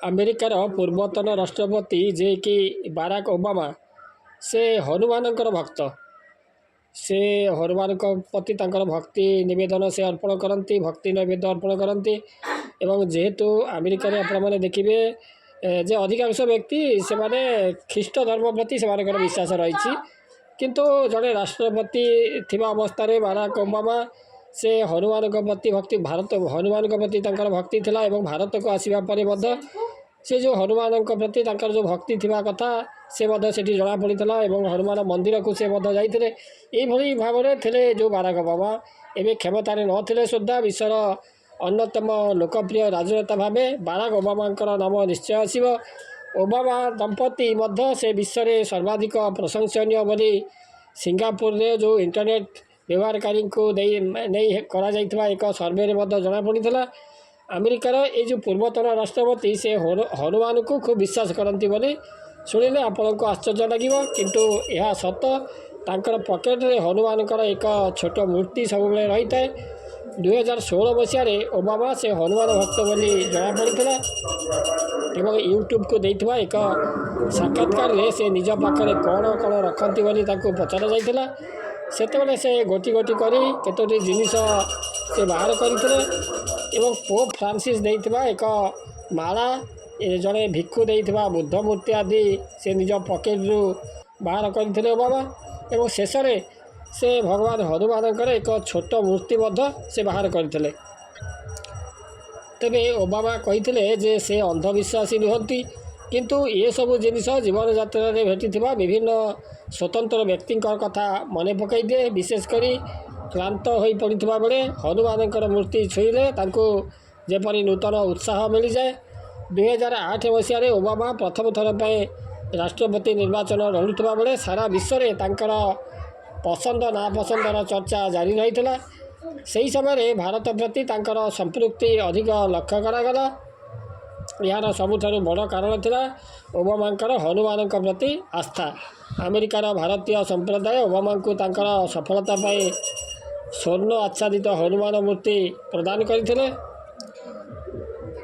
ଆମେରିକାର ପୂର୍ବତନ ରାଷ୍ଟ୍ରପତି ଯିଏକି ବାରାକ ଓବାମା ସେ ହନୁମାନଙ୍କର ଭକ୍ତ। ସେ ହନୁମାନଙ୍କ ପ୍ରତି ତାଙ୍କର ଭକ୍ତି ନିବେଦନ ସେ ଅର୍ପଣ କରନ୍ତି, ଭକ୍ତି ନୈବେଦ୍ୟ ଅର୍ପଣ କରନ୍ତି। ଏବଂ ଯେହେତୁ ଆମେରିକାରେ ଆପଣମାନେ ଦେଖିବେ ଯେ ଅଧିକାଂଶ ବ୍ୟକ୍ତି ସେମାନେ ଖ୍ରୀଷ୍ଟ ଧର୍ମ ପ୍ରତି ସେମାନଙ୍କର ବିଶ୍ୱାସ ରହିଛି, କିନ୍ତୁ ଜଣେ ରାଷ୍ଟ୍ରପତି ଥିବା ଅବସ୍ଥାରେ ବାରାକ ଓବାମା ସେ ହନୁମାନଙ୍କ ପ୍ରତି ଭକ୍ତି ହନୁମାନଙ୍କ ପ୍ରତି ତାଙ୍କର ଭକ୍ତି ଥିଲା। ଏବଂ ଭାରତକୁ ଆସିବା ପରେ ମଧ୍ୟ ସେ ଯେଉଁ ହନୁମାନଙ୍କ ପ୍ରତି ତାଙ୍କର ଯେଉଁ ଭକ୍ତି ଥିବା କଥା ସେ ମଧ୍ୟ ସେଠି ଜଣାପଡ଼ିଥିଲା। ଏବଂ ହନୁମାନ ମନ୍ଦିରକୁ ସେ ମଧ୍ୟ ଯାଇଥିଲେ। ଏଇଭଳି ଭାବରେ ଥିଲେ ଯେଉଁ ବାରାକ ଓବାମା। ଏବେ କ୍ଷମତାରେ ନଥିଲେ ସୁଦ୍ଧା ବିଶ୍ୱର ଅନ୍ୟତମ ଲୋକପ୍ରିୟ ରାଜନେତା ଭାବେ ବାରାକ ଓବାମାଙ୍କର ନାମ ନିଶ୍ଚୟ ଆସିବ। ଓବାମା ଦମ୍ପତି ମଧ୍ୟ ସେ ବିଶ୍ୱରେ ସର୍ବାଧିକ ପ୍ରଶଂସନୀୟ ବୋଲି ସିଙ୍ଗାପୁରରେ ଯେଉଁ ଇଣ୍ଟରନେଟ୍ ବ୍ୟବହାରକାରୀଙ୍କୁ ନେଇ କରାଯାଇଥିବା ଏକ ସର୍ଭେରେ ମଧ୍ୟ ଜଣାପଡ଼ିଥିଲା। ଆମେରିକାର ଏ ଯେଉଁ ପୂର୍ବତନ ରାଷ୍ଟ୍ରପତି ସେ ହନୁମାନଙ୍କୁ ଖୁବ୍ ବିଶ୍ୱାସ କରନ୍ତି ବୋଲି ଶୁଣିଲେ ଆପଣଙ୍କୁ ଆଶ୍ଚର୍ଯ୍ୟ ଲାଗିବ, କିନ୍ତୁ ଏହା ସତ। ତାଙ୍କର ପକେଟରେ ହନୁମାନଙ୍କର ଏକ ଛୋଟ ମୂର୍ତ୍ତି ସବୁବେଳେ ରହିଥାଏ। 2016 ମସିହାରେ ଓବାମା ସେ ହନୁମାନ ଭକ୍ତ ବୋଲି ଜଣାପଡ଼ିଥିଲା। ଏବଂ ୟୁଟ୍ୟୁବକୁ ଦେଇଥିବା ଏକ ସାକ୍ଷାତକାରରେ ସେ ନିଜ ପାଖରେ କ'ଣ କ'ଣ ରଖନ୍ତି ବୋଲି ତାଙ୍କୁ ପଚରାଯାଇଥିଲା। ସେତେବେଳେ ସେ ଗୋଟି ଗୋଟି କରି କେତୋଟି ଜିନିଷ ସେ ବାହାର କରିଥିଲେ। ଏବଂ ପୋପ୍ ଫ୍ରାନ୍ସିସ୍ ଦେଇଥିବା ଏକ ମାଳା, ଜଣେ ଭିକ୍ଷୁ ଦେଇଥିବା ବୁଦ୍ଧ ମୂର୍ତ୍ତି ଆଦି ସେ ନିଜ ପକେଟରୁ ବାହାର କରିଥିଲେ ଓବାମା। ଏବଂ ଶେଷରେ ସେ ଭଗବାନ ହନୁମାନଙ୍କର ଏକ ଛୋଟ ମୂର୍ତ୍ତି ମଧ୍ୟ ସେ ବାହାର କରିଥିଲେ। ତେବେ ଓବାମା କହିଥିଲେ ଯେ ସେ ଅନ୍ଧବିଶ୍ୱାସୀ ନୁହନ୍ତି, କିନ୍ତୁ ଏସବୁ ଜିନିଷ ଜୀବନଯାତ୍ରାରେ ଭେଟିଥିବା ବିଭିନ୍ନ ସ୍ୱତନ୍ତ୍ର ବ୍ୟକ୍ତିଙ୍କ କଥା ମନେ ପକାଇ ଦିଏ। ବିଶେଷ କରି କ୍ଳାନ୍ତ ହୋଇପଡ଼ିଥିବା ବେଳେ ହନୁମାନଙ୍କର ମୂର୍ତ୍ତି ଛୁଇଁଲେ ତାଙ୍କୁ ଯେପରି ନୂତନ ଉତ୍ସାହ ମିଳିଯାଏ। 2008 ମସିହାରେ ଓବାମା ପ୍ରଥମ ଥର ପାଇଁ ରାଷ୍ଟ୍ରପତି ନିର୍ବାଚନ ଲଢ଼ୁଥିବା ବେଳେ ସାରା ବିଶ୍ୱରେ ତାଙ୍କର ପସନ୍ଦ ନାପସନ୍ଦର ଚର୍ଚ୍ଚା ଜାରି ରହିଥିଲା। ସେହି ସମୟରେ ଭାରତ ପ୍ରତି ତାଙ୍କର ସମ୍ପୃକ୍ତି ଅଧିକ ଲକ୍ଷ୍ୟ କରାଗଲା। ଏହାର ସବୁଠାରୁ ବଡ଼ କାରଣ ଥିଲା ଓବାମାଙ୍କର ହନୁମାନଙ୍କ ପ୍ରତି ଆସ୍ଥା। ଆମେରିକାର ଭାରତୀୟ ସମ୍ପ୍ରଦାୟ ଓବାମାଙ୍କୁ ତାଙ୍କର ସଫଳତା ପାଇଁ ସ୍ୱର୍ଣ୍ଣ ଆଚ୍ଛାଦିତ ହନୁମାନ ମୂର୍ତ୍ତି ପ୍ରଦାନ କରିଥିଲେ।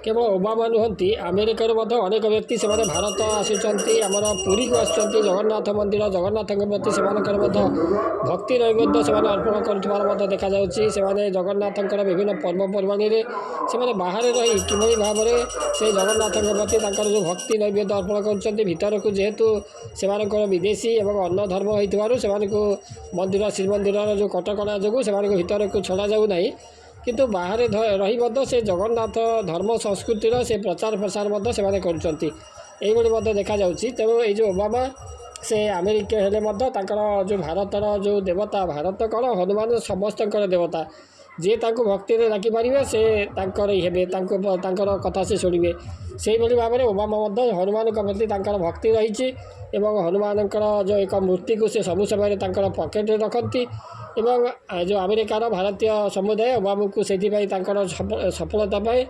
କେବଳ ଓବାମା ନୁହନ୍ତି, ଆମେରିକାରୁ ମଧ୍ୟ ଅନେକ ବ୍ୟକ୍ତି ସେମାନେ ଭାରତ ଆସୁଛନ୍ତି, ଆମର ପୁରୀକୁ ଆସୁଛନ୍ତି ଜଗନ୍ନାଥ ମନ୍ଦିର, ଜଗନ୍ନାଥଙ୍କ ପ୍ରତି ସେମାନଙ୍କର ମଧ୍ୟ ଭକ୍ତି ନୈବେଦ୍ୟ ସେମାନେ ଅର୍ପଣ କରୁଥିବାର ମଧ୍ୟ ଦେଖାଯାଉଛି। ସେମାନେ ଜଗନ୍ନାଥଙ୍କର ବିଭିନ୍ନ ପର୍ବପର୍ବାଣୀରେ ସେମାନେ ବାହାରେ ରହି କିଭଳି ଭାବରେ ସେ ଜଗନ୍ନାଥଙ୍କ ପ୍ରତି ତାଙ୍କର ଯେଉଁ ଭକ୍ତି ନୈବେଦ୍ୟ ଅର୍ପଣ କରୁଛନ୍ତି, ଭିତରକୁ ଯେହେତୁ ସେମାନଙ୍କର ବିଦେଶୀ ଏବଂ ଅନ୍ୟ ଧର୍ମ ହୋଇଥିବାରୁ ସେମାନଙ୍କୁ ମନ୍ଦିର ଶ୍ରୀମନ୍ଦିରର ଯେଉଁ କଟକଣା ଯୋଗୁଁ ସେମାନଙ୍କୁ ଭିତରକୁ ଛଡ଼ାଯାଉ ନାହିଁ, କିନ୍ତୁ ବାହାରେ ରହି ମଧ୍ୟ ସେ ଜଗନ୍ନାଥ ଧର୍ମ ସଂସ୍କୃତିର ସେ ପ୍ରଚାର ପ୍ରସାର ମଧ୍ୟ ସେମାନେ କରୁଛନ୍ତି। ଏଇଭଳି ମଧ୍ୟ ଦେଖାଯାଉଛି। ତେଣୁ ଏଇ ଯେଉଁ ଓବାମା ସେ ଆମେରିକା ହେଲେ ମଧ୍ୟ ତାଙ୍କର ଯେଉଁ ଭାରତର ଯେଉଁ ଦେବତା, ଭାରତ କ'ଣ ହନୁମାନ ସମସ୍ତଙ୍କର ଦେବତା, ଯିଏ ତାଙ୍କୁ ଭକ୍ତିରେ ଡାକିପାରିବେ ସେ ତାଙ୍କର ହେବେ, ତାଙ୍କର କଥା ସେ ଶୁଣିବେ। ସେହିଭଳି ଭାବରେ ଓବାମା ମଧ୍ୟ ହନୁମାନଙ୍କ ପ୍ରତି ତାଙ୍କର ଭକ୍ତି ରହିଛି। ଏବଂ ହନୁମାନଙ୍କର ଯେଉଁ ଏକ ମୂର୍ତ୍ତିକୁ ସେ ସବୁ ସମୟରେ ତାଙ୍କର ପକେଟରେ ରଖନ୍ତି। ଏବଂ ଯେଉଁ ଆମେରିକାର ଭାରତୀୟ ସମୁଦାୟ ଓବାମାଙ୍କୁ ସେଥିପାଇଁ ତାଙ୍କର ସଫଳତା ପାଇଁ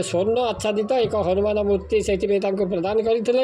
ସ୍ୱର୍ଣ୍ଣ ଆଚ୍ଛାଦିତ ଏକ ହନୁମାନ ମୂର୍ତ୍ତି ସେଥିପାଇଁ ତାଙ୍କୁ ପ୍ରଦାନ କରିଥିଲେ।